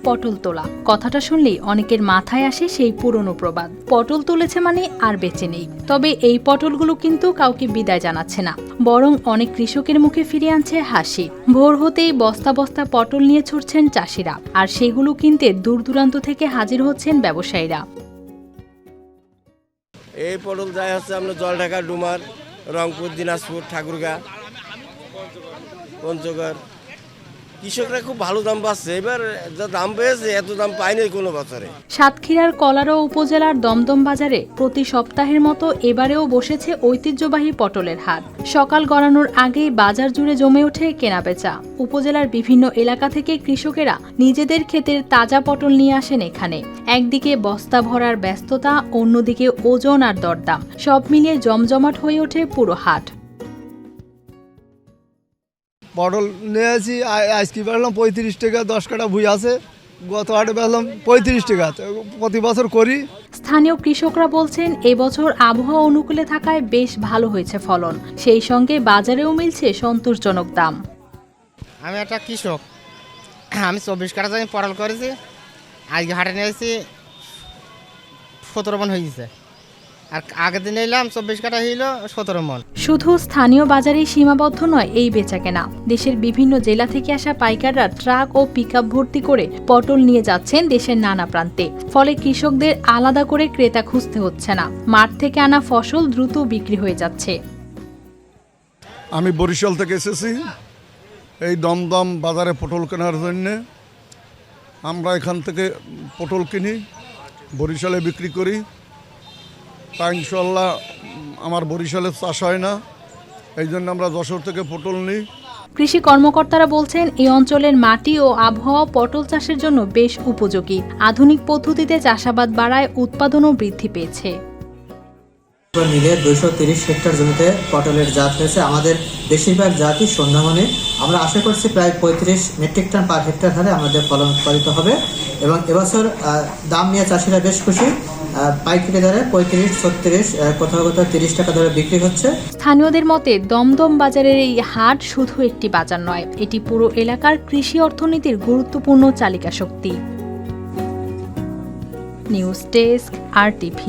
পটল তোলা। কথাটা শুনলেই অনেকের মাথায় আসে সেই পুরনো প্রবাদ, পটল তুলেছে মানে আর বেঁচে নেই। তবে এই পটলগুলো কিন্তু কাউকে বিদায় জানাচ্ছে না, বরং অনেক কৃষকের মুখে ফিরিয়ে আনছে হাসি। ভোর হতেই বস্তা বস্তা পটল নিয়ে ছুটছেন চাষিরা, আর সেগুলো কিনতে দূর দূরান্ত থেকে হাজির হচ্ছেন ব্যবসায়ীরা। এই পটল যায় হচ্ছে আমরা জলঢাকা, ডুমার, রংপুর, দিনাজপুর, ঠাকুরগাঁ, পঞ্চগড়। কৃষকরা খুব ভালো দাম পাচ্ছে, এবার যা দাম পেয়েছে এত দাম পায়নি কোনো বছরে। সাতক্ষীরার কলারো উপজেলার দমদম বাজারে প্রতি সপ্তাহের মতো এবারেও বসেছে ঐতিহ্যবাহী পটলের হাট। সকাল গড়ানোর আগেই বাজার জুড়ে জমে ওঠে কেনাবেচা। উপজেলার বিভিন্ন এলাকা থেকে কৃষকেরা নিজেদের ক্ষেতের তাজা পটল নিয়ে আসেন এখানে। একদিকে বস্তা ভরার ব্যস্ততা, অন্যদিকে ওজন আর দরদাম, সব মিলিয়ে জমজমাট হয়ে ওঠে পুরো হাট। পটল নিয়ে আসি, আজকে বেরলাম 35 টাকা, 10 কাটা ভুই আছে। গত হাটে বেরলাম 35 টাকা, প্রতি বছর করি। স্থানীয় কৃষকরা বলছেন এবছর আবহাওয়া অনুকূলে থাকায় বেশ ভালো হয়েছে ফলন, সেই সঙ্গে বাজারেও মিলছে সন্তোষজনক দাম। আমি একটা কৃষক, আমি 24 কাঠা জমি পটল করেছি। আজকে হাটে নিয়েছি 17 মন হয়ে গেছে, আর আগের দিন এলাম 24 কাঠা হইল 17 মন। শুধু স্থানীয় বাজারেই সীমাবদ্ধ নয় এই বেচাকেনা। দেশের বিভিন্ন জেলা থেকে আসা পাইকাররা ট্রাক ও পিকআপ ভর্তি করে পটল নিয়ে যাচ্ছেন দেশের নানা প্রান্তে। ফলে কৃষকদের আলাদা করে ক্রেতা খুঁজতে হচ্ছে না, মাঠ থেকে আনা ফসল দ্রুত বিক্রি হয়ে যাচ্ছে। আমি বরিশাল থেকে এসেছি এই দমদম বাজারে পটল কেনার জন্য। আমরা এখান থেকে পটল কিনি, বরিশালে বিক্রি করি। তা ইনশাল্লাহ আমার বরিশালে চাষ হয় না, এই জন্য আমরা যশোর থেকে পটল নিই। কৃষি কর্মকর্তারা বলছেন এই অঞ্চলের মাটি ও আবহাওয়া পটল চাষের জন্য বেশ উপযোগী। আধুনিক পদ্ধতিতে চাষাবাদ বাড়ায় উৎপাদনও বৃদ্ধি পেয়েছে। মিলে 230 হেক্টর জমিতে পটলের জাত হয়েছে। আমাদের বেশিরভাগ জাতই সন্ধ্যামণি। আমরা আশা করছি প্রায় 35 মেট্রিক টন পার হেক্টর হারে আমাদের ফলন উৎপাদিত হবে, এবং এবছর দাম নিয়ে চাষিরা বেশ খুশি। পাইকারি দরে 35-36, কোথাও কোথাও 30 টাকা দরে বিক্রি হচ্ছে। স্থানীয়দের মতে দমদম বাজারের এই হাট শুধু একটি বাজার নয়, এটি পুরো এলাকার কৃষি অর্থনীতির গুরুত্বপূর্ণ চালিকা শক্তি। News desk, RTV।